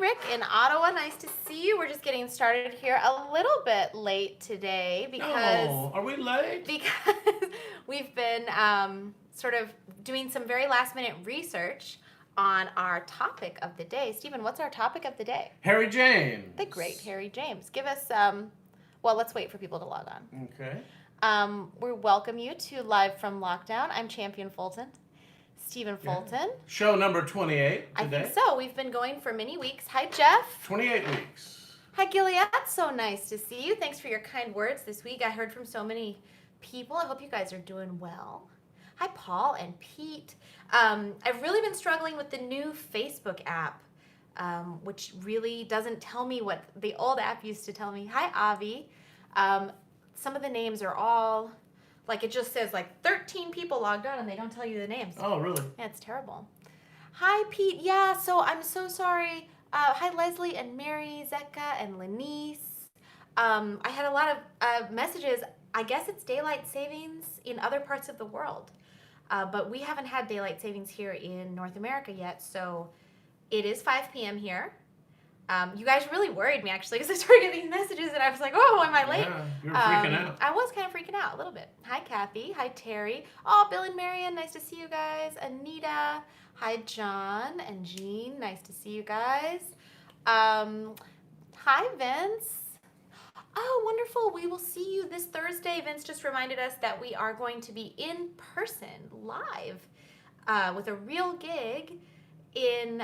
Rick in Ottawa. Nice to see you. We're just getting started here a little bit late today because... Oh, are we late? Because we've been sort of doing some very last-minute research on our topic of the day. Stephen, what's our topic of the day? Harry James. The great Harry James. Give us, well, let's wait for people to log on. Okay. We welcome you to Live from Lockdown. I'm Champian.fulton. Stephen.fulton. Show number 28 today. I think so. We've been going for many weeks. Hi, Jeff. 28 weeks. Hi, Gilead. So nice to see you. Thanks for your kind words this week. I heard from so many people. I hope you guys are doing well. Hi, Paul and Pete. I've really been struggling with the new Facebook app, which really doesn't tell me what the old app used to tell me. Hi, Avi. Some of the names are all... Like, it just says, 13 people logged on, and they don't tell you the names. Oh, really? Yeah, it's terrible. Hi, Pete. Yeah, so I'm so sorry. Hi, Leslie and Mary, Zecca and Lenice. I had a lot of messages. I guess it's daylight savings in other parts of the world. But we haven't had daylight savings here in North America yet, so it is 5 p.m. here. You guys really worried me, actually, because I started getting these messages, and I was like, oh, am I late? Yeah, you were freaking out. I was kind of freaking out a little bit. Hi, Kathy. Hi, Terry. Oh, Bill and Marion, nice to see you guys. Anita. Hi, John and Jean. Nice to see you guys. Hi, Vince. Oh, wonderful. We will see you this Thursday. Vince just reminded us that we are going to be in person, live, with a real gig in,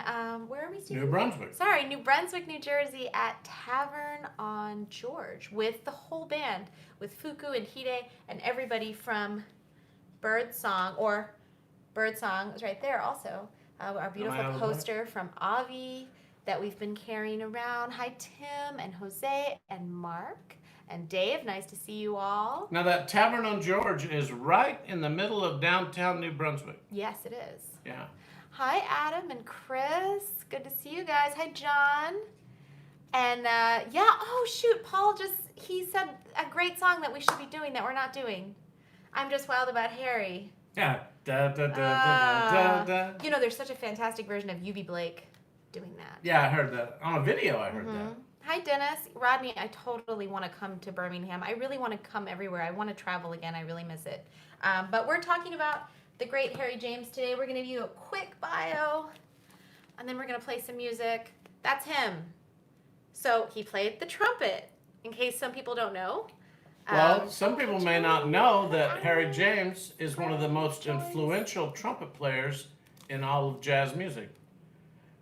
where are we, Steve? New Brunswick. Sorry, New Brunswick, New Jersey at Tavern on George with the whole band, with Fuku and Hide and everybody from Birdsong is right there also. Our beautiful poster from Avi that we've been carrying around. Hi, Tim and Jose and Mark and Dave. Nice to see you all. Now, that Tavern on George is right in the middle of downtown New Brunswick. Yes, it is. Yeah. Hi, Adam and Chris. Good to see you guys. Hi, John. And, yeah, oh, shoot, Paul he said a great song that we should be doing that we're not doing. I'm Just Wild About Harry. Yeah. Da, da, da, da, da, da. You know, there's such a fantastic version of UB Blake doing that. Yeah, I heard that. On a video, I heard that. Hi, Dennis. Rodney, I totally want to come to Birmingham. I really want to come everywhere. I want to travel again. I really miss it. But we're talking about the great Harry James today. We're going to do a quick bio, and then we're going to play some music. That's him. So he played the trumpet, in case some people don't know. Well, some people may not know that Harry James is one of the most influential trumpet players in all of jazz music.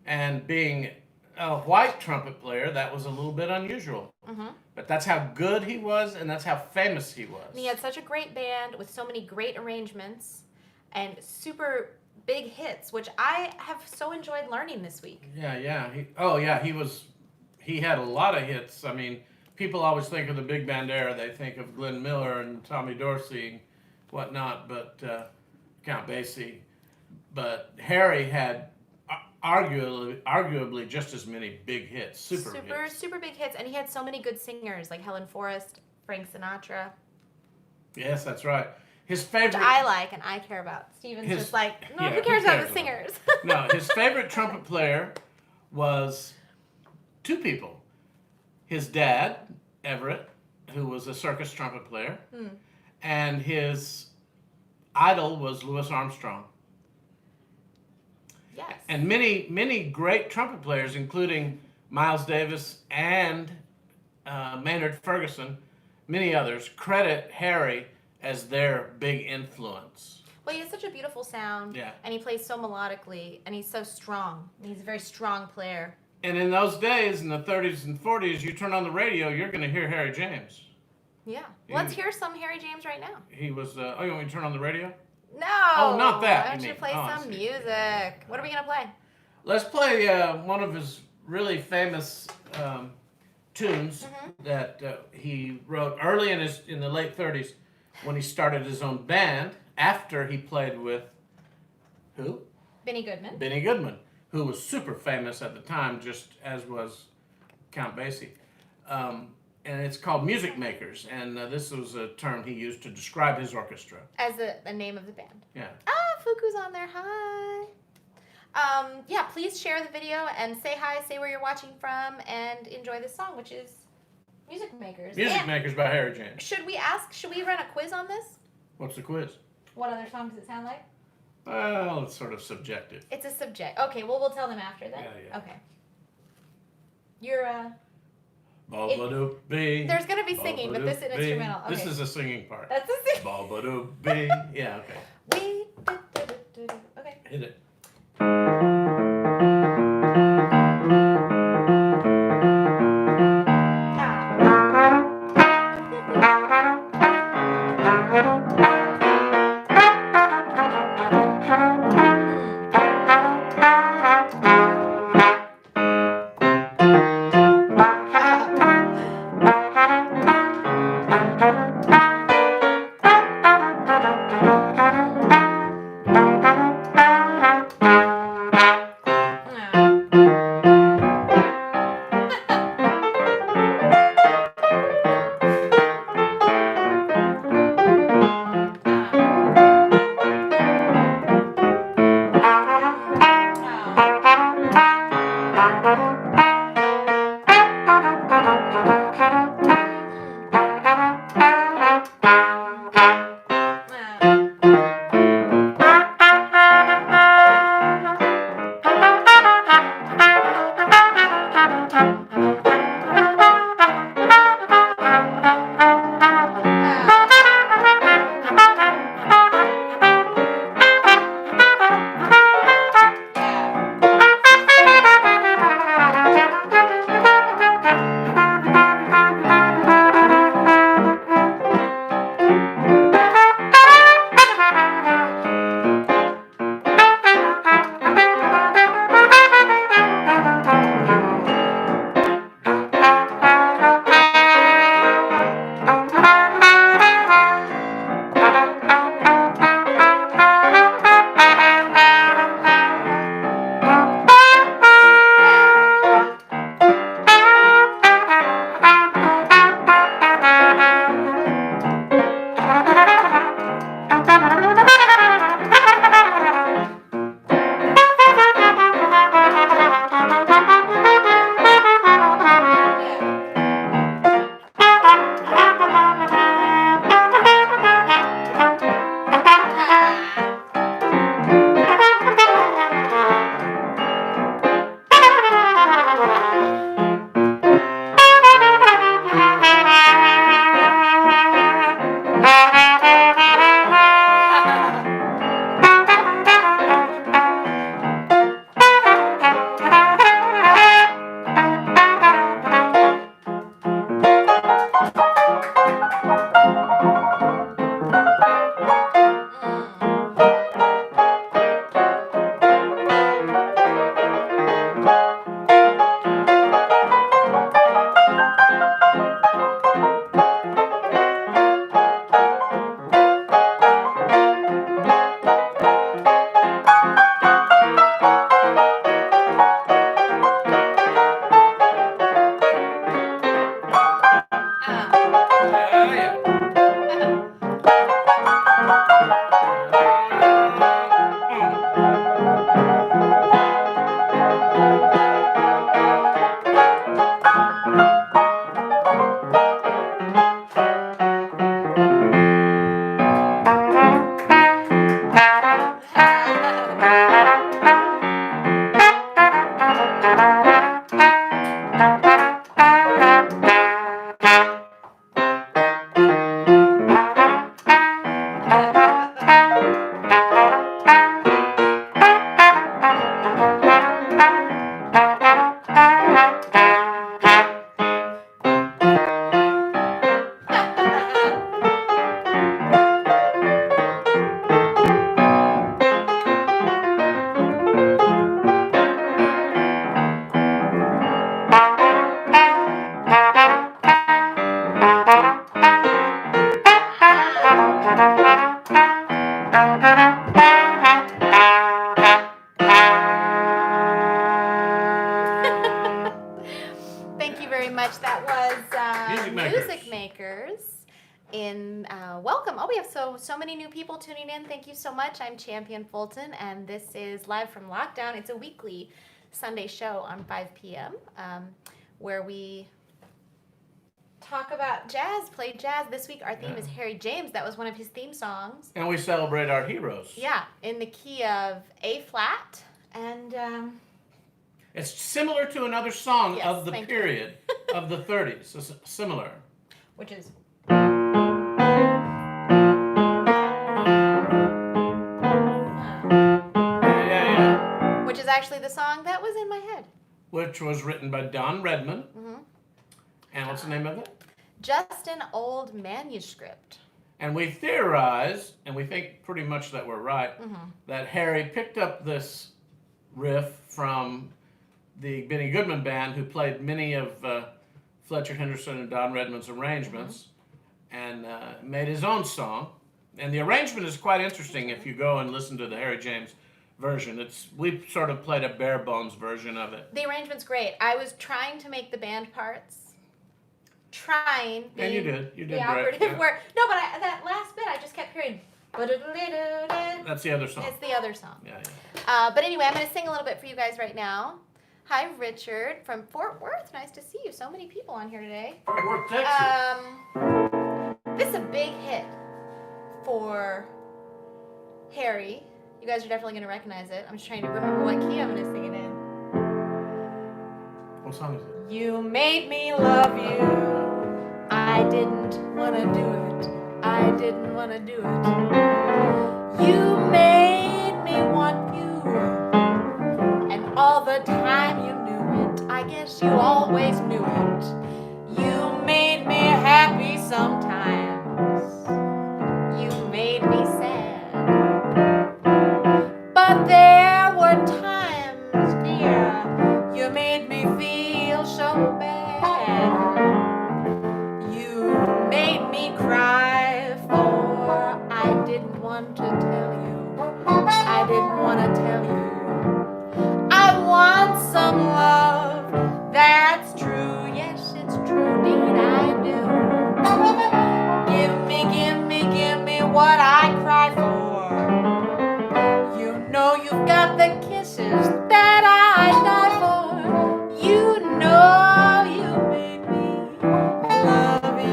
And being a white trumpet player, that was a little bit unusual. But that's how good he was, and that's how famous he was. And he had such a great band with so many great arrangements and super big hits, which I have so enjoyed learning this week. Yeah. He had a lot of hits. I mean, people always think of the big band era. They think of Glenn Miller and Tommy Dorsey and whatnot, but Count Basie. But Harry had arguably just as many big hits, super big hits, and he had so many good singers like Helen Forrest, Frank Sinatra. Yes, that's right. His favorite, which I like and I care about. Steven's just like, no, who cares about the singers? No, his favorite trumpet player was two people. His dad, Everett, who was a circus trumpet player, and his idol was Louis Armstrong. Yes. And many great trumpet players, including Miles Davis and Maynard Ferguson, many others, credit Harry as their big influence. Well, he has such a beautiful sound, yeah, and he plays so melodically, and he's so strong. He's a very strong player. And in those days, in the 30s and 40s, you turn on the radio, you're going to hear Harry James. Yeah. Let's hear some Harry James right now. He was, you want me to turn on the radio? No. Oh, not that. I want you to play some music. What are we going to play? Let's play one of his really famous tunes that he wrote early in the late 30s when he started his own band after he played with who? Benny Goodman. Benny Goodman, who was super famous at the time, just as was Count Basie. And it's called Music Makers, and this was a term he used to describe his orchestra. As the name of the band. Yeah. Ah, Fuku's on there. Hi. Yeah, please share the video and say hi, say where you're watching from, and enjoy this song, which is Music Makers. Music And Makers by Harry James. should we run a quiz on this? What's the quiz? What other song does it sound like? Well, it's sort of subjective. It's a subject. Okay, well, we'll tell them after then. Yeah. Okay. You're, Ba-ba-doop-bee. there's going to be singing, but this is an Ba-ba-doop-bee. instrumental. Okay. This is the singing part. That's the singing. Ba-ba-doop-bee. Yeah, okay. Okay. Hit it. Thank you very much. That was Music Makers. Music Makers. welcome. Oh, we have so many new people tuning in. Thank you so much. I'm Champion.fulton, and this is Live from Lockdown. It's a weekly Sunday show on 5 p.m. Where we talk about jazz, play jazz. This week our theme is Harry James. That was one of his theme songs. And we celebrate our heroes. Yeah, in the key of A flat, and it's similar to another song of the period of the 30s. It's similar. Which is. Which is actually the song that was in my head. Which was written by Don Redman. Mm-hmm. And what's the name of it? Just an Old Manuscript. And we theorize, and we think pretty much that we're right, that Harry picked up this riff from the Benny Goodman Band, who played many of Fletcher Henderson and Don Redman's arrangements, and made his own song. And the arrangement is quite interesting if you go and listen to the Harry James version. We sort of played a bare bones version of it. The arrangement's great. I was trying to make the band parts. And you did the great. Operative word. No, but that last bit, I just kept hearing. That's the other song. It's the other song. Yeah. But anyway, I'm going to sing a little bit for you guys right now. Hi, Richard from Fort Worth. Nice to see you. So many people on here today. Fort Worth, Texas. This is a big hit for Harry. You guys are definitely going to recognize it. I'm just trying to remember what key I'm going to sing it in. What song is it? You made me love you. I didn't want to do it. I didn't want to do it. You made me want you. And all the time you knew it. I guess you always knew it. You made me happy sometimes. You made me sad. But there were times, dear, you made me feel so bad. You made me cry, for I didn't want to tell you. I didn't want to tell you. I want some love, that's true. Yes, it's true, indeed I do. Give me what I cry for. You know you've got the kisses that I die for. You know you made me love you.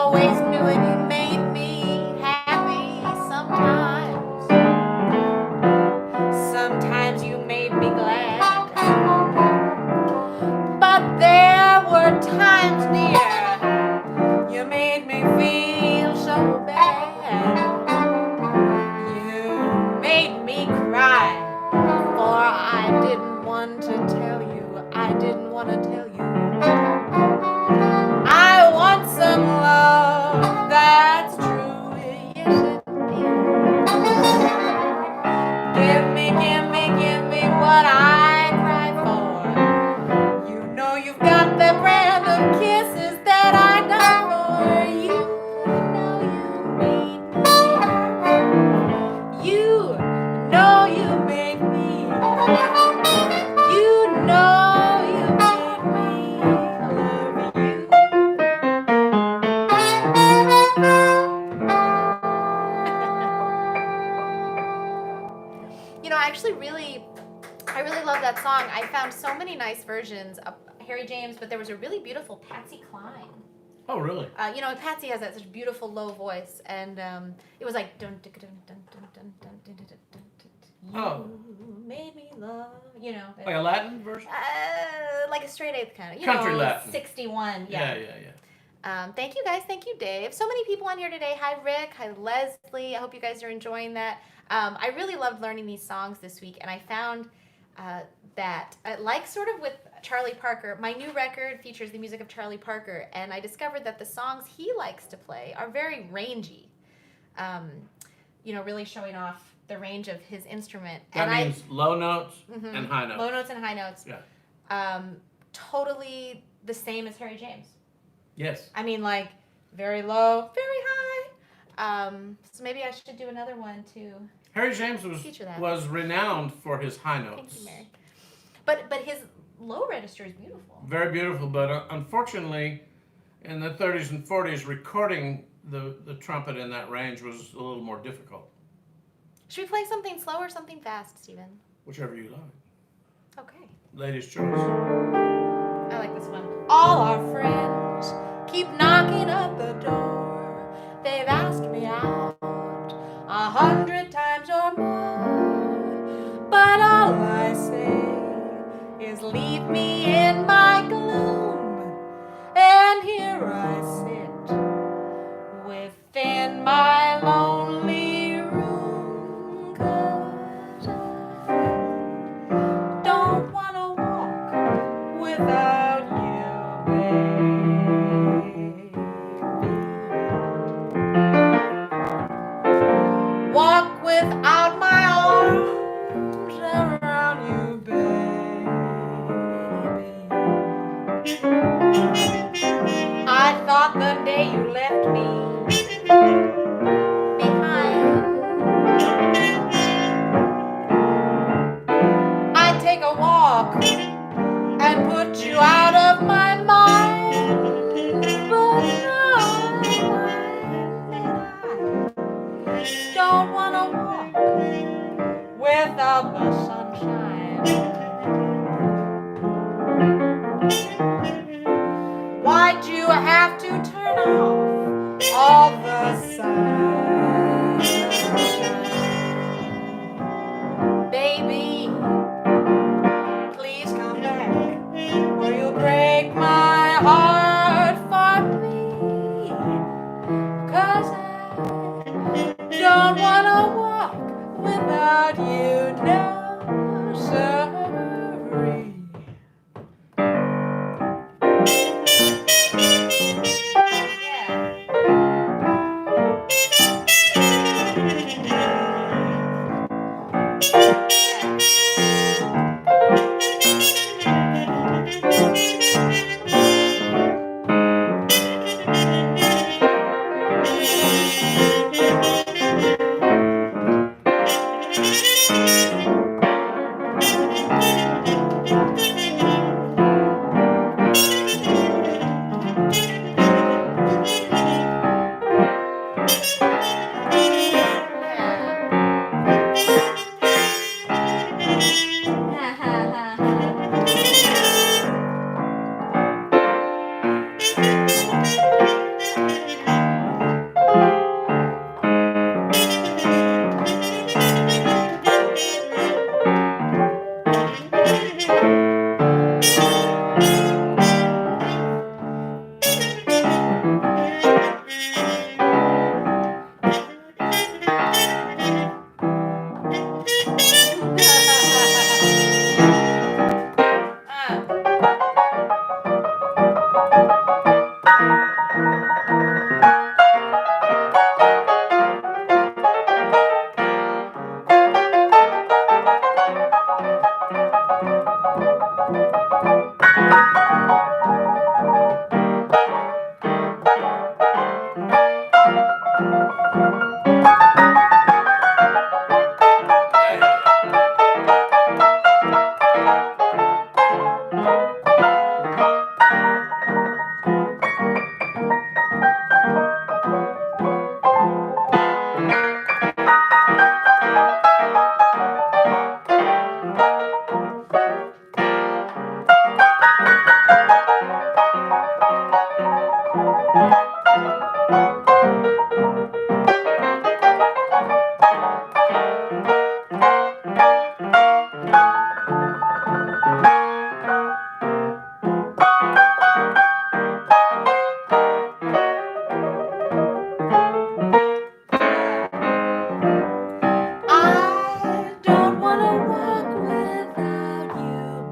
always knew it. You made me happy sometimes. Sometimes you made me glad. But there were times, dear, you made me feel so bad. You made me cry, for I didn't want to tell you. I didn't want to tell you. I want some love that's true, yes indeed. Give me what I cry for. You know you've got the brand of kisses that I die for. You know you made me. You know you made me love you. You know, I really love that song. I found so many nice versions of Harry James, but there was a really beautiful Patsy Cline. Oh, really? You know, Patsy has that such beautiful low voice, and it was like dun dun dun dun dun dun dun dun dun dun. You made me love. You know, Like a Latin version? like a straight eighth kind of. Country Latin. 61. Yeah. Thank you guys. Thank you, Dave. So many people on here today. Hi, Rick. Hi, Leslie. I hope you guys are enjoying that. I really loved learning these songs this week, and I found that, like sort of with Charlie Parker, my new record features the music of Charlie Parker, and I discovered that the songs he likes to play are very rangy, you know, really showing off the range of his instrument. That means low notes and high notes. Low notes and high notes. Yeah. Totally the same as Harry James. Yes. I mean, like, very low, very high. So maybe I should do another one to Harry James was renowned for his high notes. Thank you, Mary. But his low register is beautiful. Very beautiful, but unfortunately, in the 30s and 40s, recording the trumpet in that range was a little more difficult. Should we play something slow or something fast, Stephen? Whichever you like. Okay. Ladies' choice. I like this one. All our friends keep knocking at the door. They've asked me out 100 times or more. But all I say is leave me in my gloom. And here I sit within my lonely room. 'Cause I don't want to walk without you, baby. Walk without my arms around you, baby. I thought the day you left me behind, I'd take a walk and put you out of my mind. But now I don't want to walk without the sunshine. Why'd you have to turn off all the sunshine? Baby, please come back, or you'll break my heart for me. 'Cause I don't want to walk without you, no, sorry. I don't want to walk without you,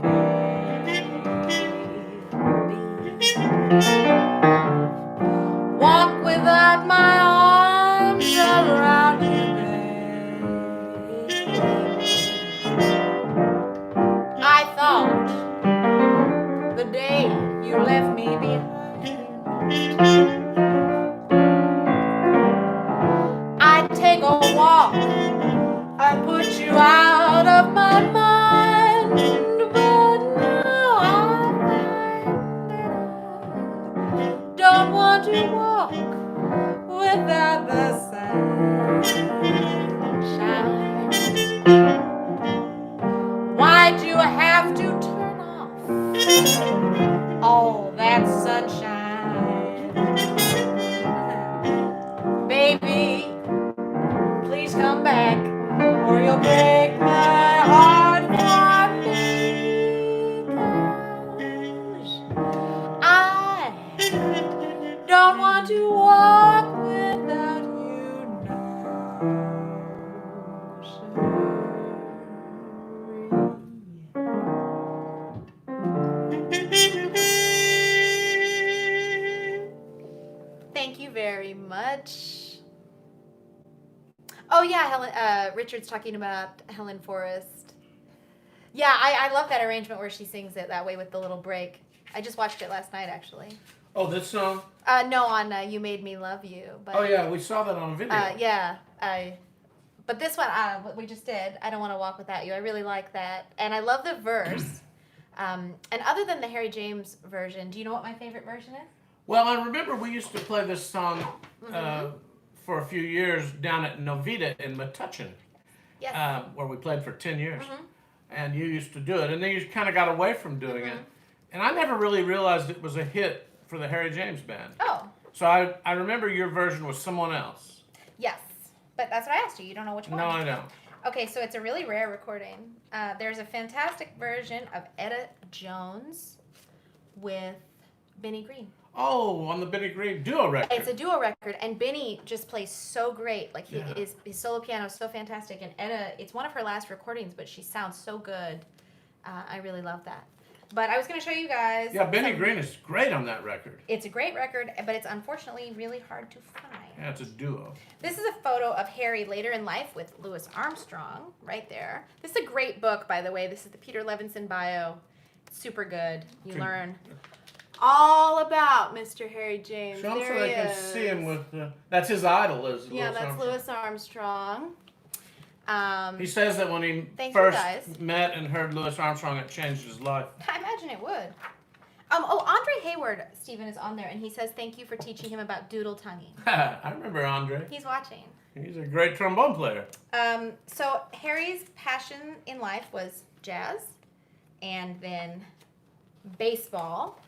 baby. Walk without my arms around you, baby. I thought the day you left me behind, I'd take a walk, I'd put you out of my mind, but now I find that I don't want to walk without the sunshine. Why'd you have to turn off all that sunshine? Baby, please come back or you'll break my heart for me, 'cause I don't want to walk without you now, Thank you very much. Oh yeah, Helen. Richard's talking about Helen Forrest. Yeah, I love that arrangement where she sings it that way with the little break. I just watched it last night, actually. Oh, this song? No, on "You Made Me Love You." But, Oh yeah, we saw that on a video. Yeah, but this one, what we just did, "I Don't Want to Walk Without You." I really like that, and I love the verse. And other than the Harry James version, do you know what my favorite version is? Well, I remember we used to play this song for a few years down at Novita in Metuchen, Yes. where we played for 10 years. And you used to do it, and then you kind of got away from doing it. And I never really realized it was a hit for the Harry James Band. Oh. So I remember your version was someone else. Yes, but that's what I asked you. You don't know which one. No, I don't. Okay, so it's a really rare recording. There's a fantastic version of Etta Jones with Benny Green. Oh, on the Benny Green duo record. It's a duo record, and Benny just plays so great. Like his solo piano is so fantastic, and Etta, it's one of her last recordings, but she sounds so good. I really love that. But I was going to show you guys. Yeah, Benny Green is great on that record. It's a great record, but it's unfortunately really hard to find. Yeah, it's a duo. This is a photo of Harry later in life with Louis Armstrong, right there. This is a great book, by the way. This is the Peter Levinson bio. It's super good. You learn all about Mr. Harry James. Show him there so they can see him with. That's his idol, is Louis that's Armstrong. Louis Armstrong. He says that when he first met and heard Louis Armstrong, it changed his life. I imagine it would. Andre Hayward, Stephen, is on there, and he says thank you for teaching him about doodle tonguing. I remember Andre. He's watching. He's a great trombone player. So Harry's passion in life was jazz, and then baseball.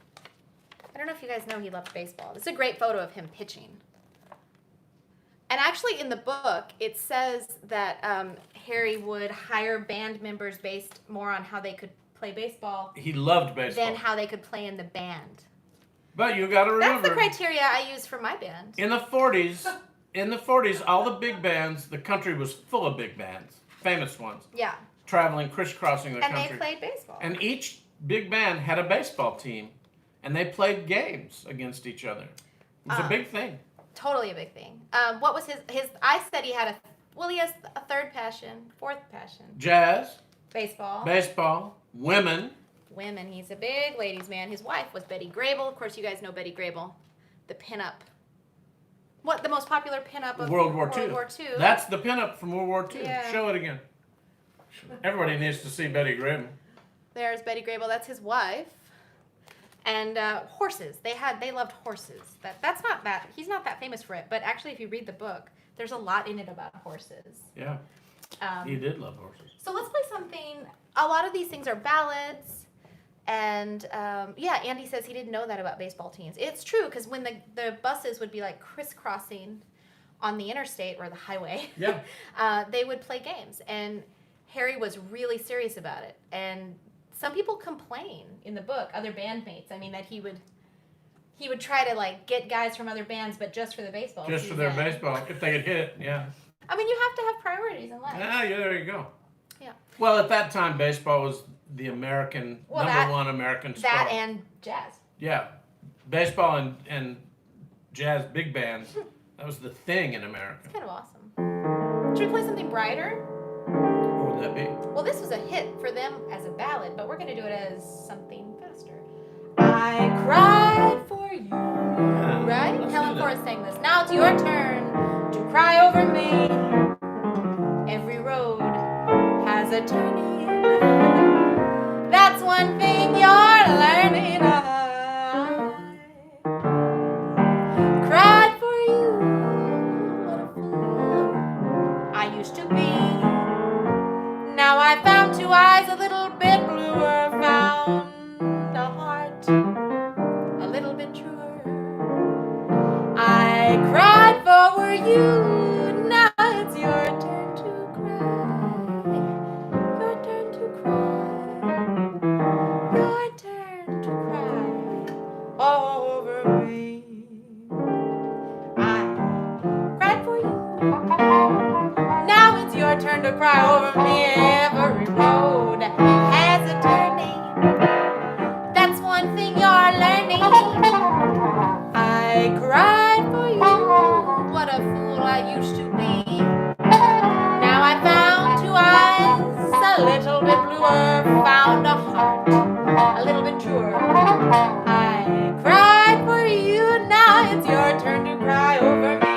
I don't know if you guys know he loved baseball. This is a great photo of him pitching. And actually in the book, it says that Harry would hire band members based more on how they could play baseball. He loved baseball. Than how they could play in the band. But you got to remember. That's the criteria I use for my band. In the 40s, all the big bands, the country was full of big bands, famous ones. Yeah. Traveling, crisscrossing the country. And they played baseball. And each big band had a baseball team. And they played games against each other. It was a big thing. Totally a big thing. What was his? I said he had he has a third passion, fourth passion. Jazz. Baseball. Baseball. Women. He's a big ladies' man. His wife was Betty Grable. Of course, you guys know Betty Grable, the pinup. What, the most popular pinup of World War II. That's the pinup from World War II. Yeah. Show it again. Everybody needs to see Betty Grable. There's Betty Grable. That's his wife. And horses. They loved horses. He's not that famous for it. But actually, if you read the book, there's a lot in it about horses. Yeah. He did love horses. So let's play something. A lot of these things are ballads. And yeah, Andy says he didn't know that about baseball teams. It's true, because when the buses would be like crisscrossing on the interstate or the highway, Yeah. they would play games. And Harry was really serious about it. And some people complain in the book, other bandmates, I mean, that he would try to like get guys from other bands, but just for the baseball Just season. for their baseball, if they could hit it, yeah. I mean, you have to have priorities in life. Yeah, there you go. Yeah. Well, at that time, baseball was the American, number one American sport. That and jazz. Yeah. Baseball and jazz big bands, that was the thing in America. It's kind of awesome. Should we play something brighter? What would that be? Well, this was a hit for them as a ballad, but we're going to do it as something faster. I cried for you. Yeah, Right? let's Helen do that. Forrest sang this. Now it's your turn to cry over me. Every road has a turning. That's one thing you're learning. I cried for you. What a fool I used to be. Now I found two eyes a little bit bluer, found a heart a little bit truer. I cried for you. Now it's your turn to cry. Your turn to cry. Your turn to cry over me. I cried for you. Now it's your turn to cry over me. Every road has a turning. That's one thing you're learning. I cried for you. What a fool I used to be. Now I found two eyes a little bit bluer, found a heart a little bit truer. I cried for you. Now it's your turn to cry over me.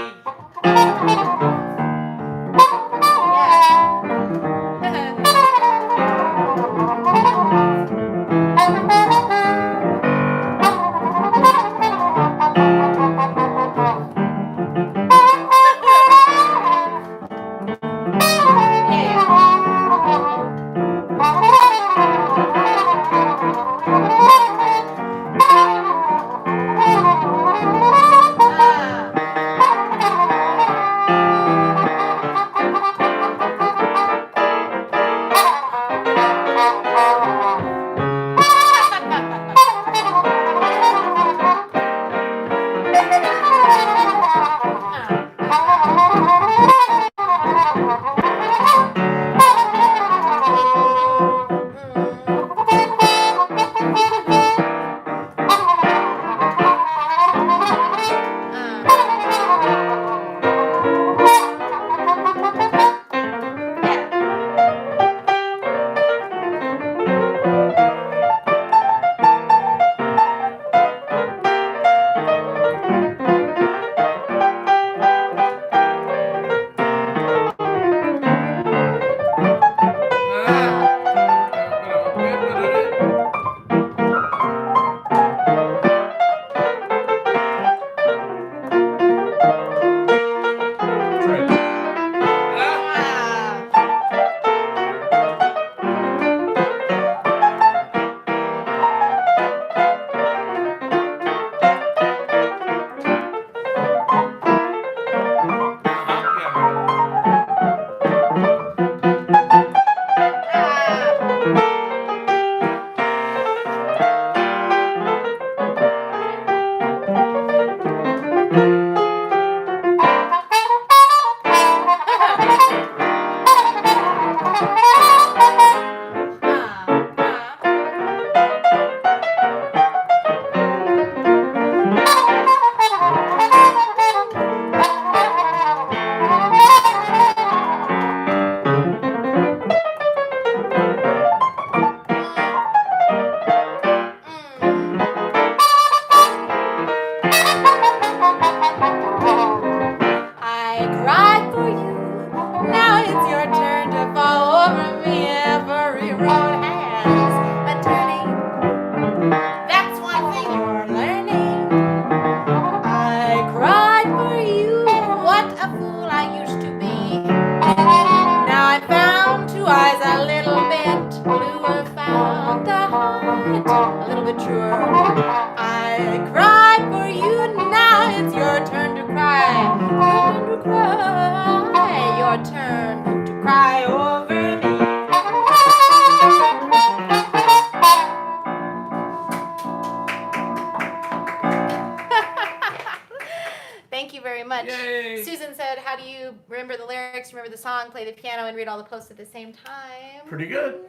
Thank you very much. Yay. Susan said, how do you remember the lyrics, remember the song, play the piano, and read all the posts at the same time? Pretty good.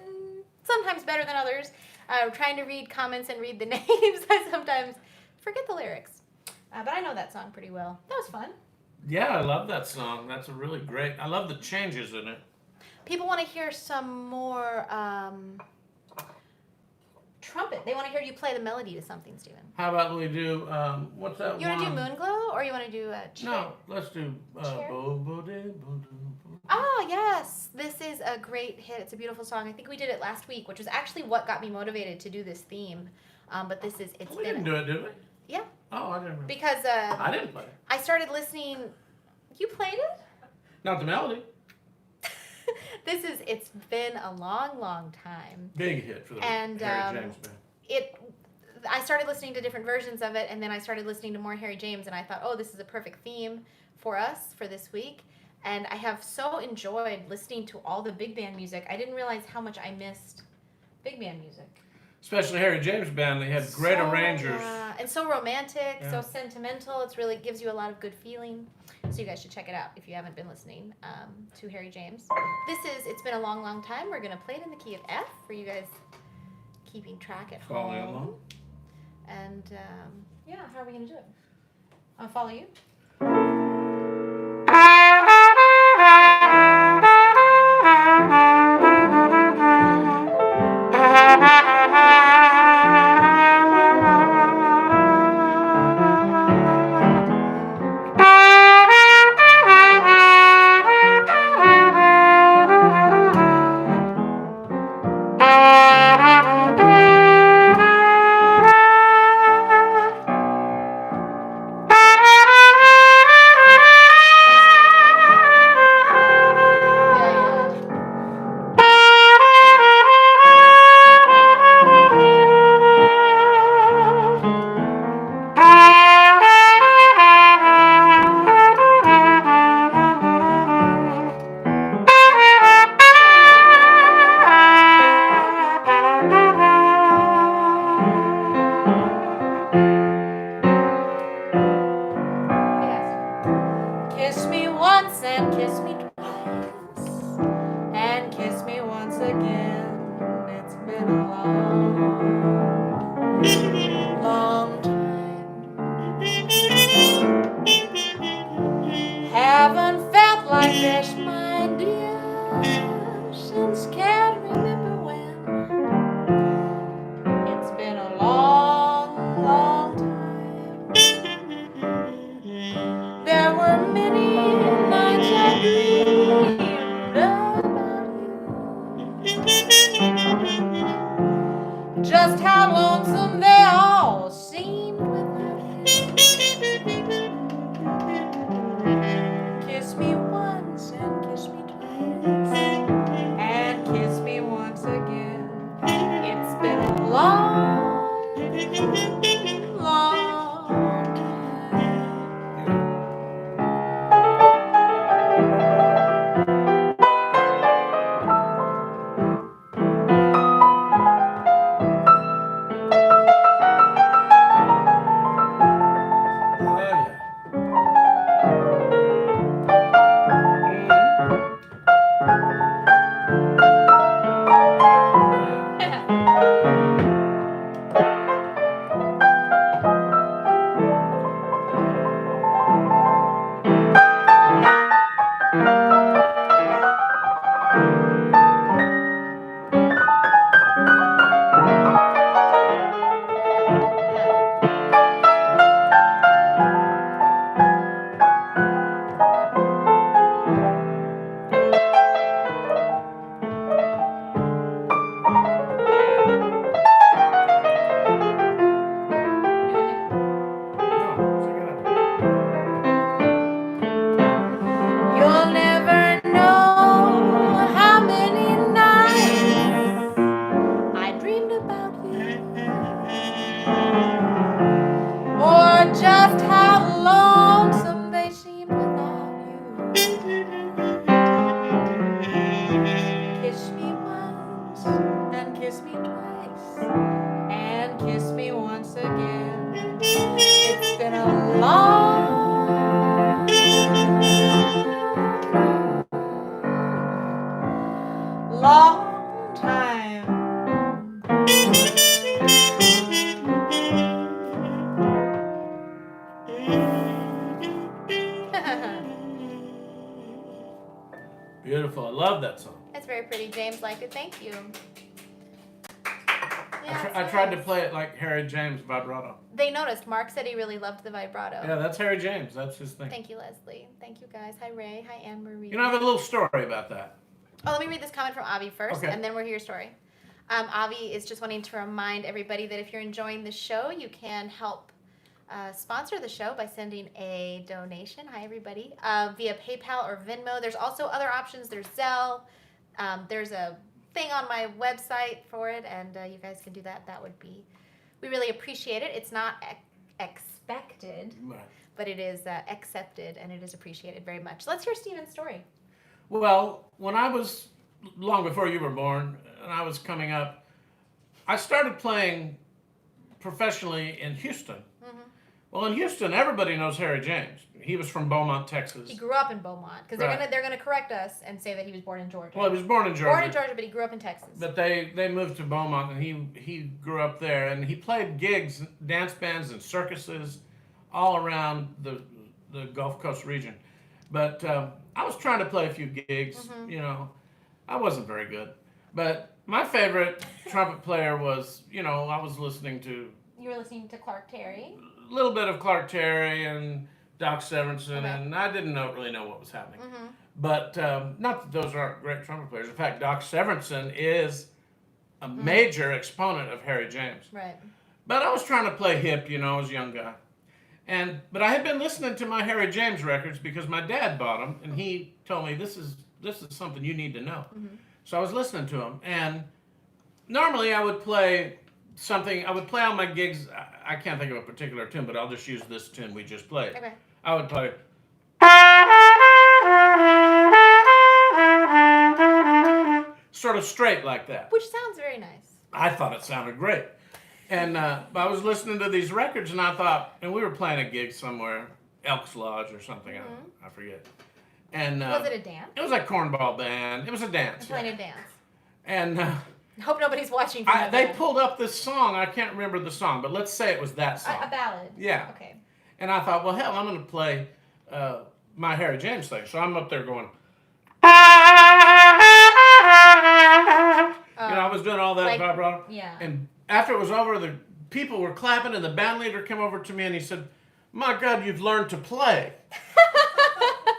Sometimes better than others. Trying to read comments and read the names, I sometimes forget the lyrics. But I know that song pretty well. That was fun. Yeah, I love that song. That's a really great. I love the changes in it. People want to hear some more trumpet. They want to hear you play the melody to something, Stephen. How about we do, what's that You one? want to do Moonglow, or you want to do a chair? No, let's do Chair? Bo-bo-de-bo-do. Ah, yes. This is a great hit. It's a beautiful song. I think we did it last week, which was actually what got me motivated to do this theme. But this is, it's We been... didn't do it, did we? Yeah. Oh, I didn't remember. Because I didn't play it. I started listening... You played it? Not the melody. It's been a long, long time. Big hit for the And, Harry James band. I started listening to different versions of it, and then I started listening to more Harry James, and I thought, oh, this is a perfect theme for us for this week. And I have so enjoyed listening to all the big band music. I didn't realize how much I missed big band music. Especially Harry James band, they had great arrangers. Yeah, and so romantic, Yeah. so sentimental. It's really gives you a lot of good feeling. So you guys should check it out if you haven't been listening to Harry James. It's been a long, long time. We're going to play it in the key of F for you guys keeping track at Following home. along. And yeah, how are we going to do it? I'll follow you. Kiss me once and kiss me twice, and kiss me once again. It's been a long, long time. Haven't felt like this, my dear, since can't remember when. It's been a long, long time. There were many nights I dreamed about you. Just how lonesome they all seemed without you. Kiss me once and kiss me twice, and kiss me once again. It's been a long, long time. Beautiful. I love that song. It's very pretty. James liked it. Thank you. Yeah, I tried to play it like Harry James vibrato. They noticed. Mark said he really loved the vibrato. Yeah, that's Harry James. That's his thing. Thank you, Leslie. Thank you, guys. Hi, Ray. Hi, Anne Marie. You know, I have a little story about that. Oh, let me read this comment from Avi first, Okay. and then we'll hear your story. Avi is just wanting to remind everybody that if you're enjoying the show, you can help sponsor the show by sending a donation. Hi, everybody. Via PayPal or Venmo. There's also other options. There's Zelle. There's a thing on my website for it, and you guys can do that. That would be, we really appreciate it. It's not expected, Right. but it is accepted, and it is appreciated very much. Let's hear Stephen's story. Well, when I was, long before you were born, and I was coming up, I started playing professionally in Houston. Mm-hmm. Well, in Houston, everybody knows Harry James. He was from Beaumont, Texas. He grew up in Beaumont, because they're gonna correct us and say that he was born in Georgia. Well, he was born in Georgia. Born in Georgia, but he grew up in Texas. But they moved to Beaumont, and he grew up there, and he played gigs, dance bands, and circuses all around the Gulf Coast region. But I was trying to play a few gigs. You know, I wasn't very good. But my favorite trumpet player was, you know, I was listening to You were listening to Clark Terry. a little bit of Clark Terry and Doc Severinsen, Okay. and I didn't really know what was happening. But not that those aren't great trumpet players. In fact, Doc Severinsen is a major exponent of Harry James. Right. But I was trying to play hip, you know, as a young guy. But I had been listening to my Harry James records because my dad bought them, and he told me this is something you need to know. So I was listening to him, and normally I would play something. I would play on my gigs. I can't think of a particular tune, but I'll just use this tune we just played. Okay. I would play sort of straight like that. Which sounds very nice. I thought it sounded great. And I was listening to these records, and I thought, and we were playing a gig somewhere, Elks Lodge or something, I forget. And Was it a dance? it was a cornball band. It was a dance. Playing a dance. And I hope nobody's watching. From they band. pulled up this song. I can't remember the song, but let's say it was that song. A ballad. Yeah. Okay. And I thought, well, hell, I'm going to play my Harry James thing. So I'm up there going, you know, I was doing all that vibrato. Yeah. And after it was over, the people were clapping, and the band leader came over to me and he said, "My God, you've learned to play."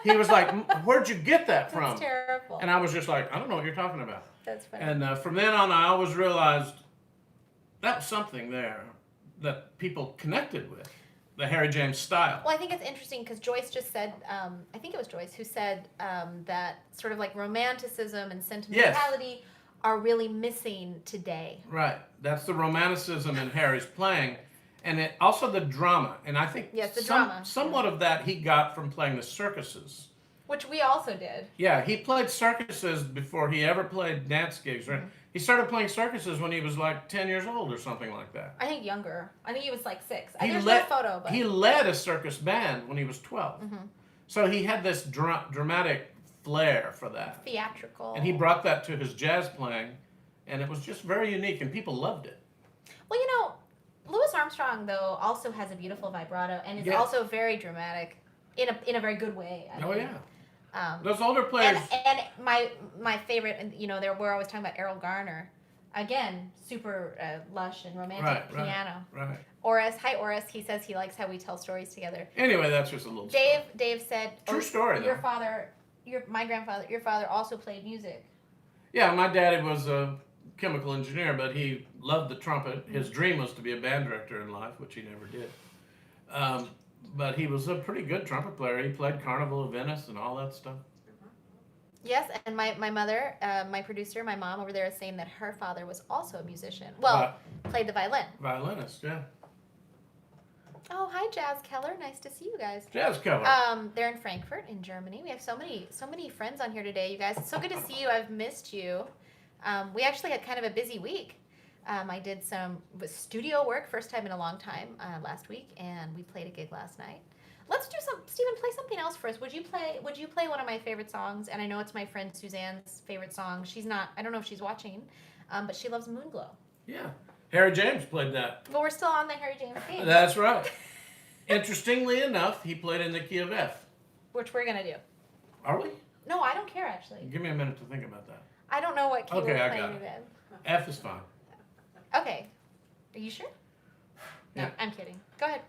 He was like, "Where'd you get that from?" That's terrible. And I was just like, "I don't know what you're talking about." That's funny. And from then on, I always realized that was something there that people connected with, the Harry James style. Well, I think it's interesting because Joyce just said, I think it was Joyce who said that sort of like romanticism and sentimentality are really missing today. Right. That's the romanticism in Harry's playing. And it also the drama. And I think drama. somewhat of that he got from playing the circuses. Which we also did. Yeah, he played circuses before he ever played dance gigs, right? He started playing circuses when he was like 10 years old or something like that. I think younger. I think he was like 6. He There's led, no photo, but he led a circus band when he was 12. So he had this dramatic flair for that. theatrical. And he brought that to his jazz playing, and it was just very unique, and people loved it. Well, you know, Louis Armstrong though also has a beautiful vibrato and is also very dramatic in a very good way. I mean. Yeah. Those older players. And my favorite, you know, we're always talking about Errol Garner. Again, super lush and romantic piano. Right. Oris, hi Oris. He says he likes how we tell stories together. Anyway, that's just a little. Dave said. True story. Your father, your father also played music. Yeah, my daddy was a chemical engineer, but he loved the trumpet. His dream was to be a band director in life, which he never did. But he was a pretty good trumpet player. He played Carnival of Venice and all that stuff. Yes, and my mother, my producer, my mom over there is saying that her father was also a musician. Well, played the violin. Violinist, yeah. Oh, hi, Jazz Keller. Nice to see you guys. Jazz Keller. They're in Frankfurt, in Germany. We have so many friends on here today, you guys. It's so good to see you. I've missed you. We actually had kind of a busy week. I did some studio work, first time in a long time, last week, and we played a gig last night. Let's do Stephen, play something else for us. Would you play one of my favorite songs? And I know it's my friend Suzanne's favorite song. She's not, I don't know if she's watching, but she loves Moonglow. Yeah. Harry James played that. But we're still on the Harry James theme. That's right. Interestingly enough, he played in the key of F. Which we're going to do. Are we? No, I don't care actually. Give me a minute to think about that. I don't know what key Okay, we're I playing got it it. in. F is fine. Okay. Are you sure? No, Yeah. I'm kidding. Go ahead.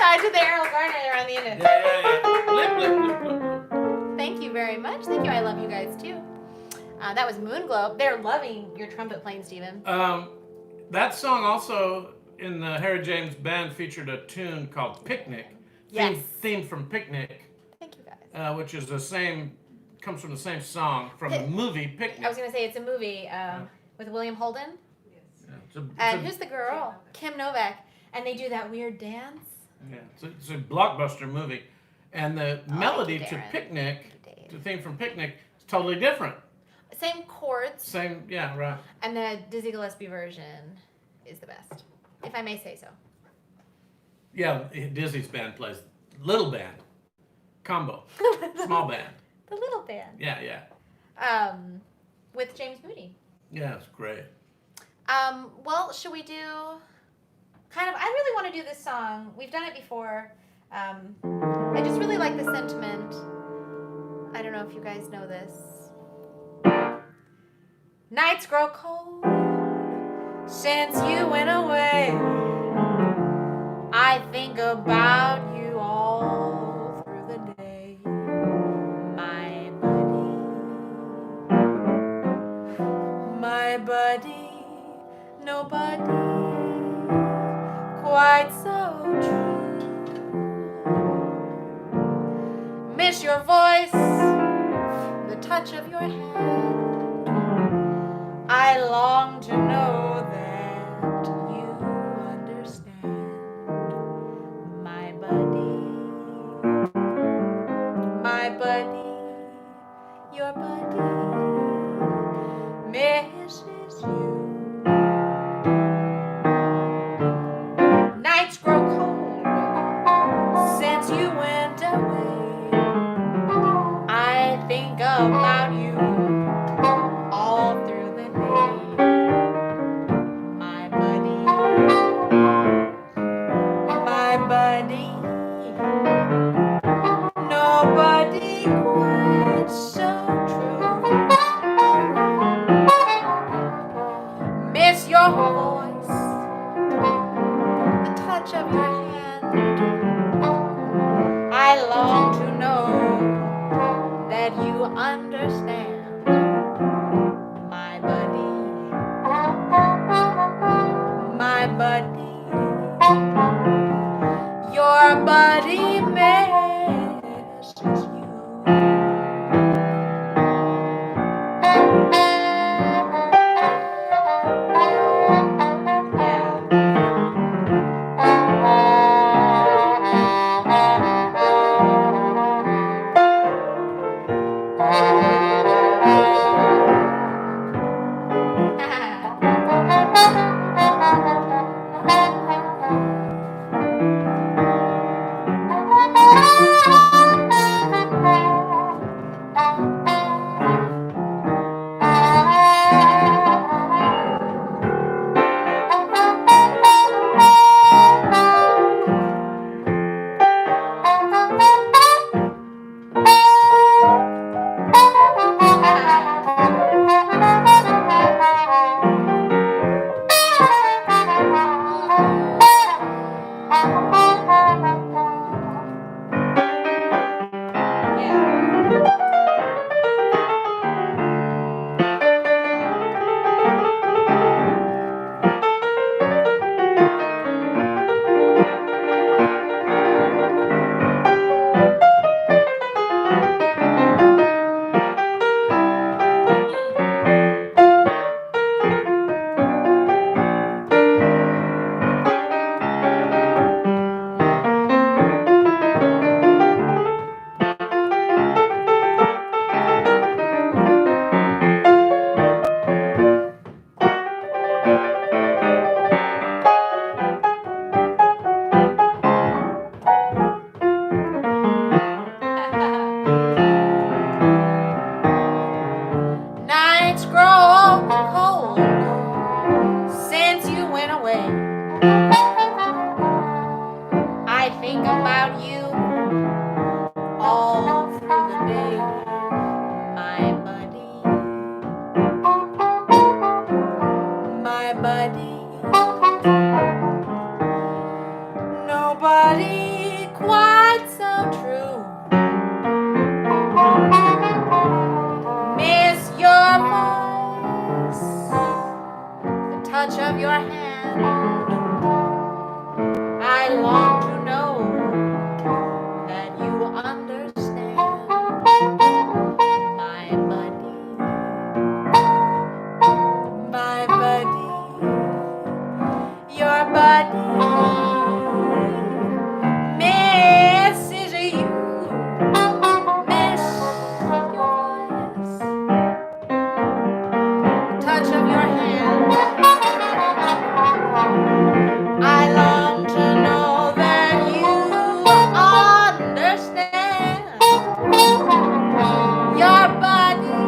tied to the Errol Garner around the end. Yeah. Blip, blip, blip, blip, blip. Thank you very much. Thank you. I love you guys too. That was Moonglow. They're loving your trumpet playing, Stephen. That song also in the Harry James Band featured a tune called Picnic. Yes. Theme from Picnic. Thank you guys. Which is comes from the same song from the movie Picnic. I was gonna say it's a movie with William Holden. Yeah, And who's the girl? Kim Novak. And they do that weird dance. Yeah, it's a blockbuster movie. And the melody to Picnic, the theme from Picnic, is totally different. Same chords. Same, yeah, right. And the Dizzy Gillespie version is the best, if I may say so. Yeah, Dizzy's band plays little band, combo, small band. The little band. Yeah. With James Moody. Yeah, it's great. Well, should we do I really want to do this song. We've done it before. I just really like the sentiment. I don't know if you guys know this. Nights grow cold since you went away. I think about you all through the day, my buddy, nobody quite so true. Miss your voice, the touch of your hand. I long to know that you understand, my buddy, your buddy misses you. Nights grow cold since you went away. I think about you all through the day, my buddy, nobody quite so true. Miss your voice, the touch of your hand. I long to know that you understand, my buddy, your buddy misses you. Nights grow cold since you went away. I think about you all through the day, my buddy, nobody your hand. I long to know that you understand, my buddy, my buddy, your buddy misses you, miss your voice, touch of your hand. I long to know that you understand, your body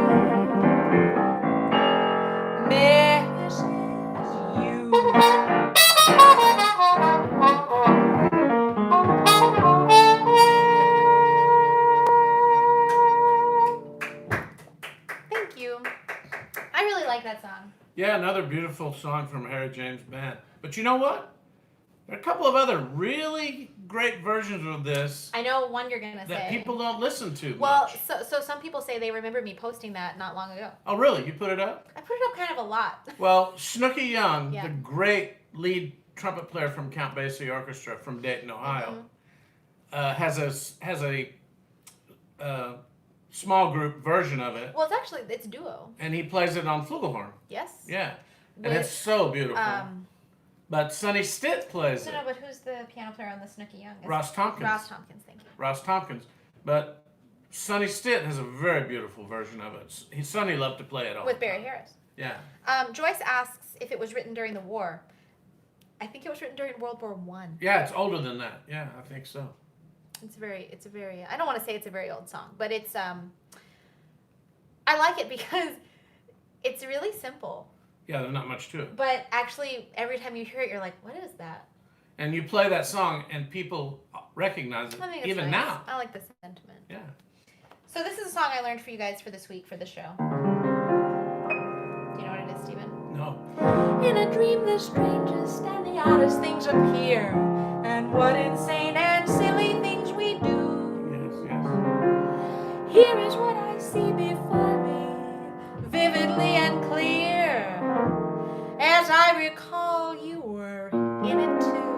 misses you. Thank you. I really like that song. Yeah, another beautiful song from Harry James Band. But you know what? There are a couple of other really great versions of this I know one you're gonna that say. people don't listen to Well, much. so some people say they remember me posting that not long ago. Oh, really? You put it up? I put it up kind of a lot. Well, Snooky Young, Yeah. the great lead trumpet player from Count Basie Orchestra from Dayton, Ohio, has a small group version of it, Well, it's duo. and he plays it on flugelhorn. Yes. Yeah, and With, it's so beautiful. But Sonny Stitt plays No, it. no, but who's the piano player on the Snooky Young? Ross Tompkins. Ross Tompkins, thank you. Ross Tompkins. But Sonny Stitt has a very beautiful version of it. Sonny loved to play it all With the Barry time. Harris. Yeah. Joyce asks if it was written during the war. I think it was written during World War One. Yeah, it's older than that. Yeah, I think so. It's a very, I don't want to say it's a very old song, but it's, I like it because it's really simple. Yeah, there's not much to it. But actually, every time you hear it, you're like, what is that? And you play that song and people recognize it, I think it's even nice. now. I like the sentiment. Yeah. So this is a song I learned for you guys for this week for the show. Do you know what it is, Stephen? No. In a dream, the strangest and the oddest things appear, and what insane and silly things we do. Yes, yes. Here is what I see before me, vividly and clear. As I recall, you were in it too.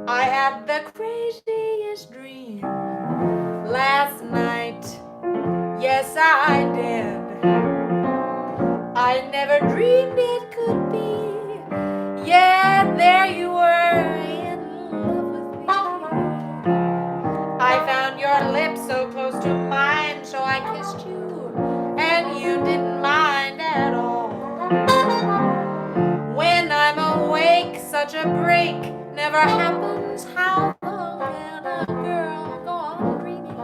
I had the craziest dream last night. Yes, I did. I never dreamed it could be. Yet there you were in love with me. I found your lips so close to mine, so I kissed you, and you didn't mind at all. When I'm awake, such a break never happens. How long can a girl go on dreaming?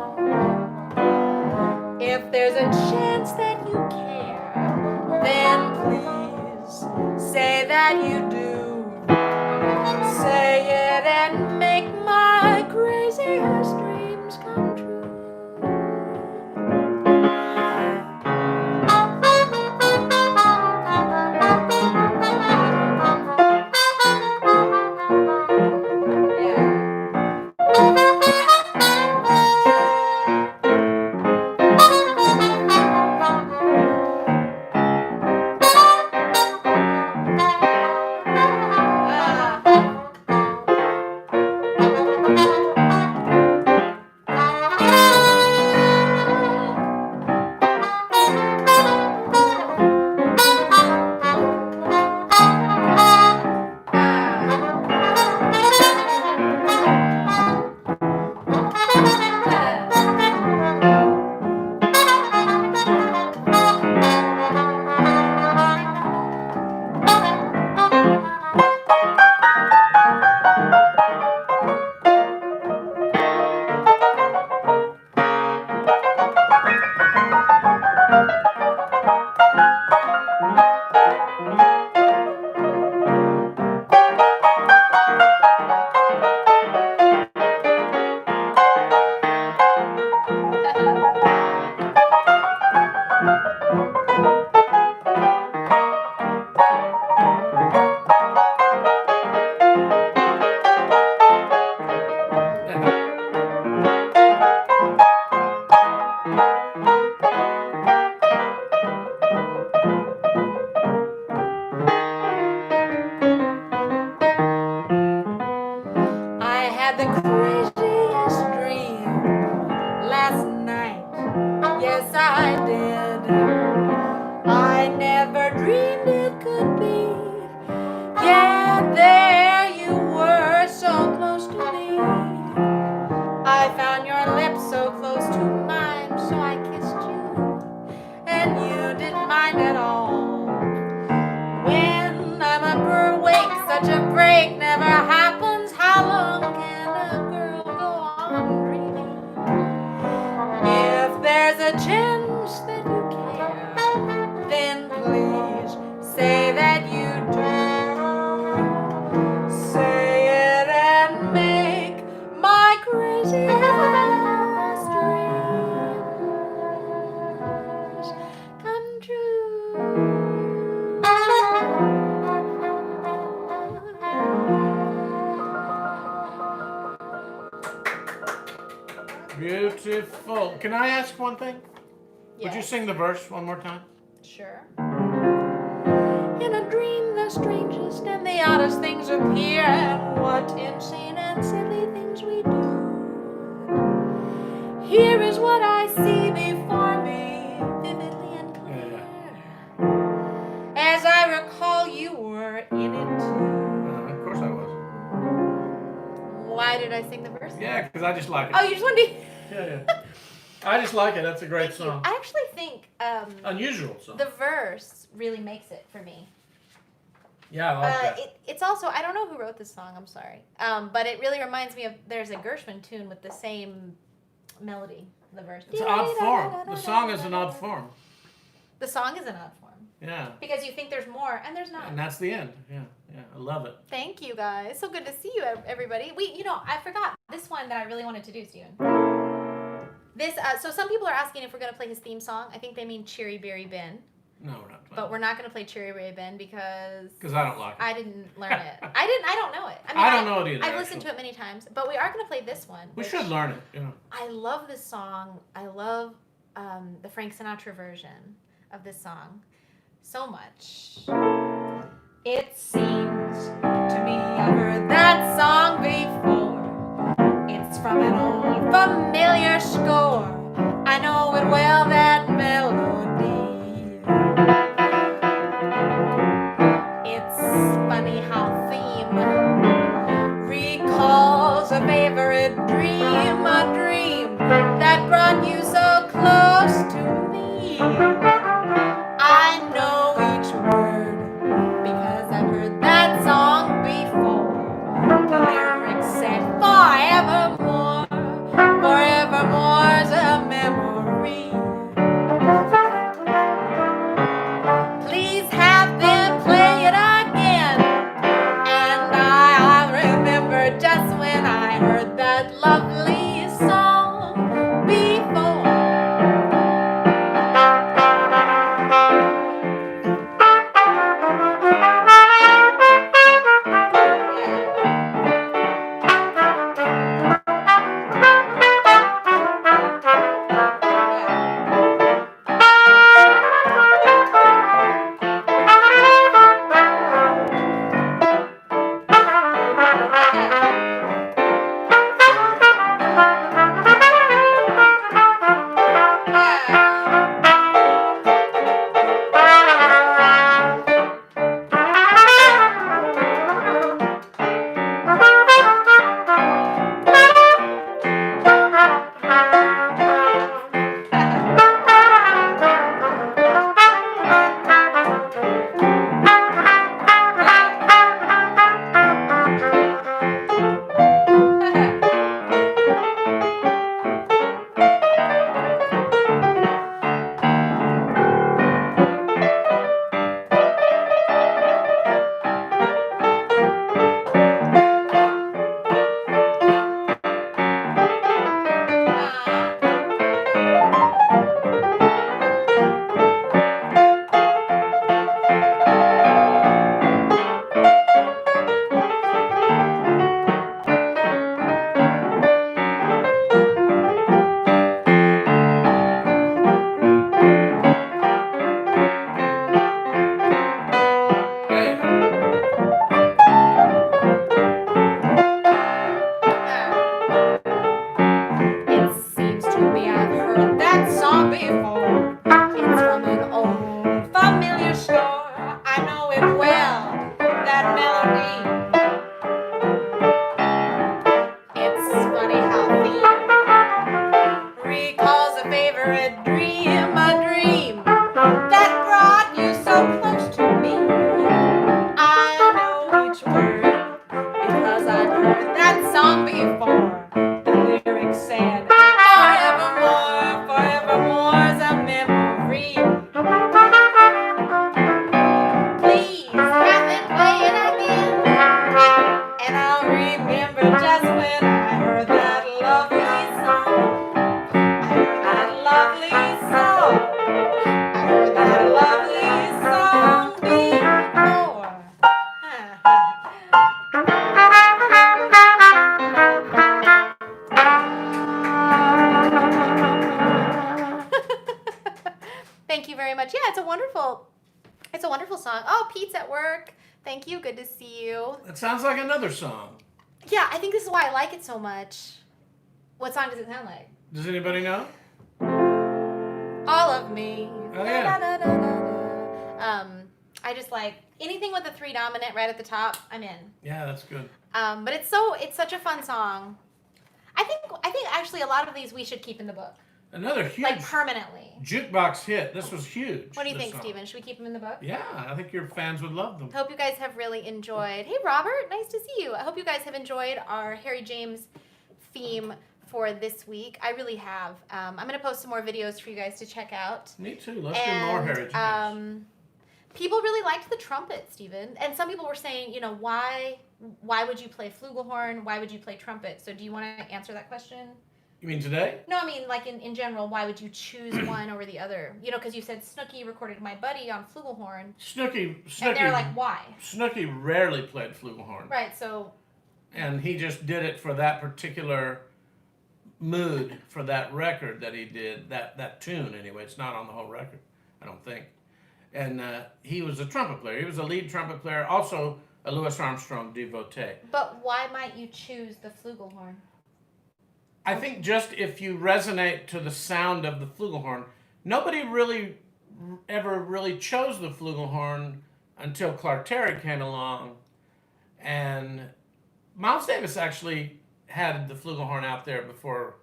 If there's a chance that you care, then please say that you do. Say it and make my craziest dreams come true. There you were, so close to me. I found your lips so close to mine, so I kissed you, and you didn't mind at all. When I'm awake, such a break never happens. How long can a girl go on dreaming? If there's a chance that you care, then please say that you do. Say it and make my crazy dreams come true. Beautiful. Can I ask one thing? Would you sing the verse one more time? Sure. In a dream, the strangest and the oddest things appear, and what insane and silly things we do. Here is what I see before me, vividly and clear. As I recall, you were in it too. Of course I was. Why did I sing the verse? Yeah, because I just like it. Oh, you just wanted to... Yeah. I just like it. That's a great Thank you. song. I actually think Unusual song. the verse really makes it for me. Yeah, I like that. It's also, I don't know who wrote this song, I'm sorry. But it really reminds me of, there's a Gershwin tune with the same melody, the verse. It's an odd form. The song is an odd form. The song is an odd form. Yeah. Because you think there's more, and there's not. And that's the end. Yeah. I love it. Thank you, guys. So good to see you, everybody. I forgot this one that I really wanted to do, Steven. This, so some people are asking if we're going to play his theme song. I think they mean Cherry Berry Ben. No, we're not playing. But we're not going to play Cherry Berry Ben because I don't like it. I didn't learn it. I don't know it. I don't know it either. I've listened to it many times, but we are going to play this one. We should learn it. You know. I love this song. I love the Frank Sinatra version of this song so much. It seems to me I've heard that song before. It's from an old familiar score. I know it well, that melody. It's funny how theme recalls a favorite dream, a dream that brought you so close to me. I know each word because I've heard that song before. The lyrics said forevermore, forevermore's a memory. Please have them play it again, and I'll remember just when I heard that lovely song before. song before. The lyrics said, forevermore, forevermore's a memory. Please have it play it again. And I'll remember just when I heard that lovely song. I heard that lovely song. I heard that lovely song before. Thank you very much. Yeah, it's a wonderful song. Oh, Pete's at work. Thank you. Good to see you. That sounds like another song. Yeah, I think this is why I like it so much. What song does it sound like? Does anybody know? All of me. Oh, yeah. Da, da, da, da, da. I just like anything with the 3 dominant right at the top. I'm in. Yeah, that's good. But it's such a fun song. I think actually a lot of these we should keep in the book, Another huge like permanently. jukebox hit. This was huge. What do you this think, song. Steven? Should we keep them in the book? Yeah, I think your fans would love them. Hope you guys have really enjoyed. Hey, Robert, nice to see you. I hope you guys have enjoyed our Harry James theme for this week. I really have. I'm going to post some more videos for you guys to check out. Me too. Let's do more Harry James. People really liked the trumpet, Stephen. And some people were saying, why would you play flugelhorn? Why would you play trumpet? So do you want to answer that question? You mean today? No, I mean like in general, why would you choose one over the other? Because you said Snooki recorded My Buddy on flugelhorn. Snooki. And they're like, why? Snooki rarely played flugelhorn. Right, so... And he just did it for that particular mood for that record that he did, that tune anyway. It's not on the whole record, I don't think. And he was a trumpet player. He was a lead trumpet player, also a Louis Armstrong devotee. But why might you choose the flugelhorn? I think just if you resonate to the sound of the flugelhorn, nobody really ever really chose the flugelhorn until Clark Terry came along. And Miles Davis actually had the flugelhorn out there before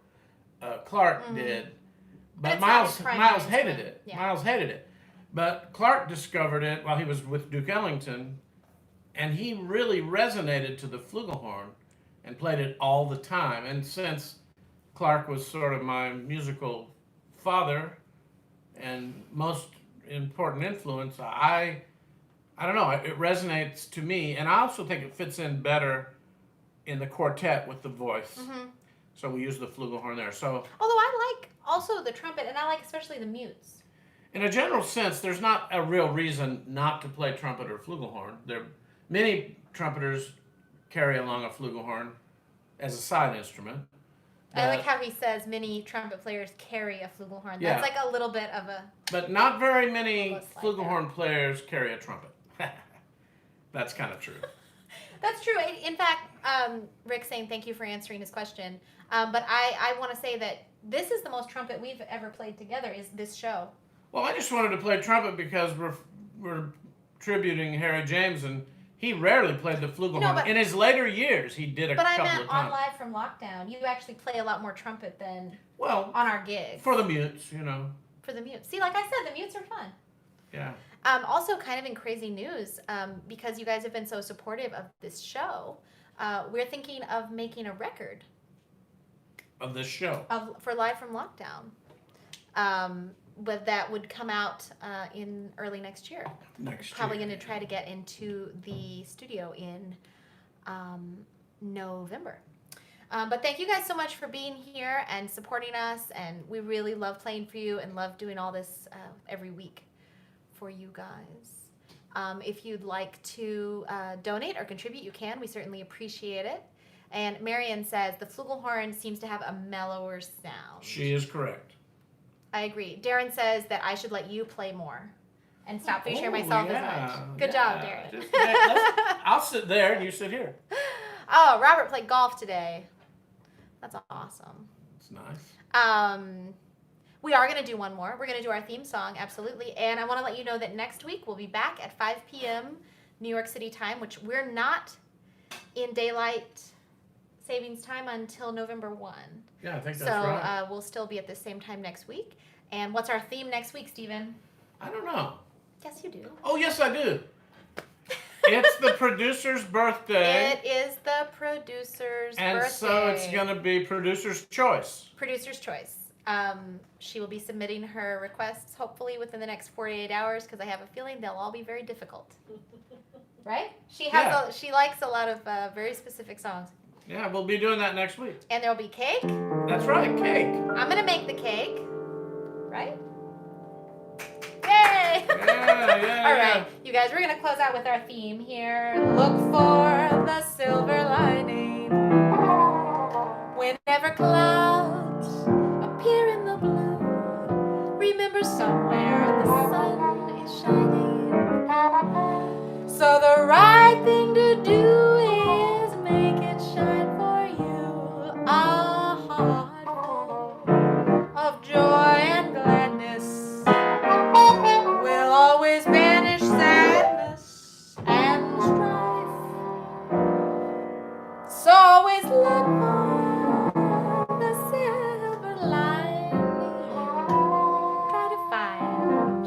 Clark did. But Miles hated it. Yeah. Miles hated it. But Clark discovered it while he was with Duke Ellington, and he really resonated to the flugelhorn and played it all the time. And since Clark was sort of my musical father and most important influence, I don't know, it resonates to me. And I also think it fits in better in the quartet with the voice. Mm-hmm. So we use the flugelhorn there. So, although I like also the trumpet, and I like especially the mutes. In a general sense, there's not a real reason not to play trumpet or flugelhorn. Many trumpeters carry along a flugelhorn as a side instrument. I like how he says many trumpet players carry a flugelhorn. That's like a little bit of a... But not very many flugelhorn players carry a trumpet. That's kind of true. That's true. In fact, Rick's saying thank you for answering his question. But I want to say that this is the most trumpet we've ever played together, is this show. Well, I just wanted to play trumpet because we're tributing Harry James, and he rarely played the flugelhorn. In his later years, he did a couple of times. But I meant on Live from Lockdown. You actually play a lot more trumpet than on our gigs. For the mutes, For the mutes. See, like I said, the mutes are fun. Yeah. Also, kind of in crazy news, because you guys have been so supportive of this show, we're thinking of making a record. Of this show? For Live from Lockdown. But that would come out in early next year. Probably going to try to get into the studio in November. But thank you guys so much for being here and supporting us. And we really love playing for you and love doing all this every week for you guys. If you'd like to donate or contribute, you can. We certainly appreciate it. And Marion says the flugelhorn seems to have a mellower sound. She is correct. I agree. Darren says that I should let you play more and stop featuring myself as much. Good job, Darren. I'll sit there and you sit here. Oh, Robert played golf today. That's awesome. It's nice. We are going to do one more. We're going to do our theme song, absolutely. And I want to let you know that next week we'll be back at 5 p.m. New York City time, which we're not in daylight savings time until November 1. Yeah, I think that's right. So we'll still be at the same time next week. And what's our theme next week, Stephen? I don't know. Yes, you do. Oh, yes, I do. It's the producer's birthday. It is the producer's and birthday. so it's going to be producer's choice. Producer's choice. She will be submitting her requests hopefully within the next 48 hours because I have a feeling they'll all be very difficult. Right? She likes a lot of very specific songs. Yeah, we'll be doing that next week. And there'll be cake. That's right, cake. I'm gonna make the cake. Right? Yay! Yeah. All right, you guys, we're gonna close out with our theme here. Look for the silver lining whenever clouds appear in the blue. Remember somewhere the sun is shining. So the right thing to do is make it shine for you. A heart full of joy and gladness will always banish sadness and strife. So always look for the silver lining. Try to find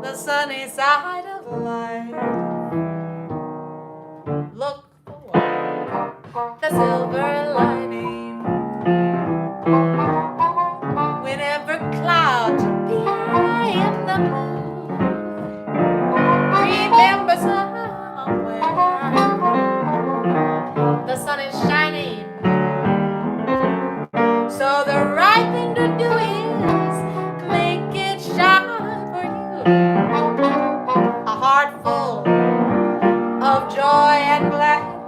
the sunny side of life. Look for the silver lining whenever clouds appear in the blue. Remember somewhere the sun is shining. So the right thing to do is make it shine for you. A heart full of joy and gladness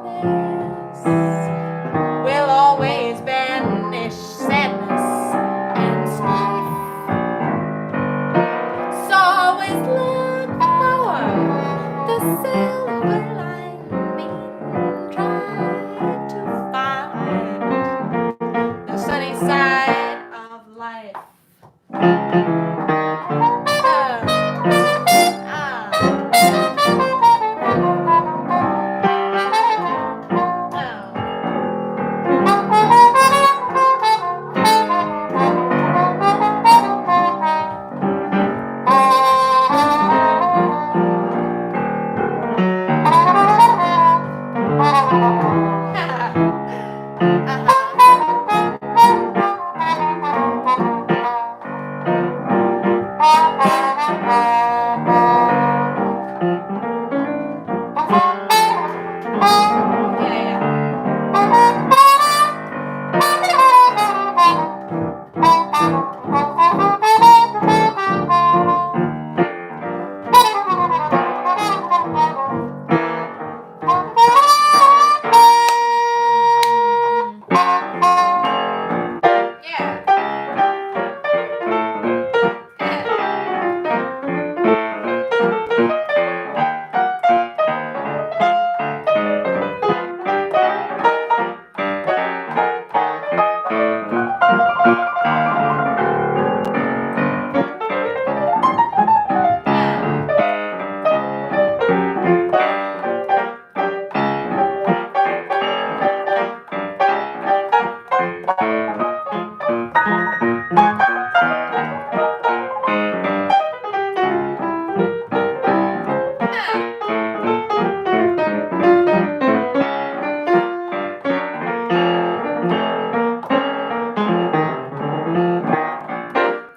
will always banish sadness and strife. So always look for the silver lining. Try to find the sunny side of life.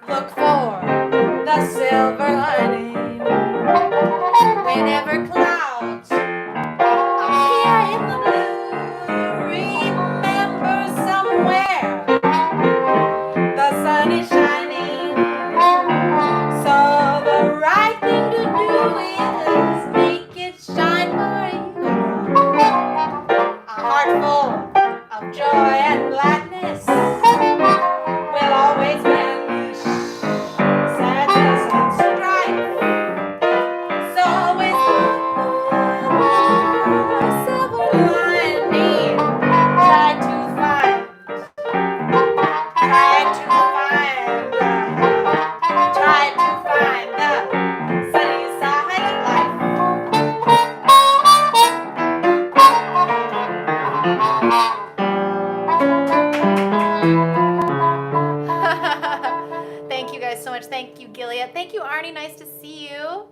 Look for the silver lining whenever clouds appear in the blue. Remember somewhere the sun is shining. So the right thing to do is make it shine for you. A heart full of joy and gladness will always banish sadness and strife. So always look for a silver lining. Try to find the sunny side of life. Thank you guys so much. Thank you, Gilead. Thank you, Arnie. Nice to see you.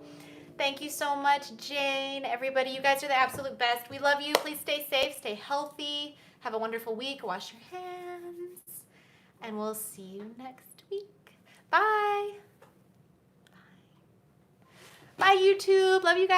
Thank you so much, Jane. Everybody, you guys are the absolute best. We love you. Please stay safe, stay healthy. Have a wonderful week. Wash your hands. And we'll see you next week. Bye. Bye, YouTube. Love you guys.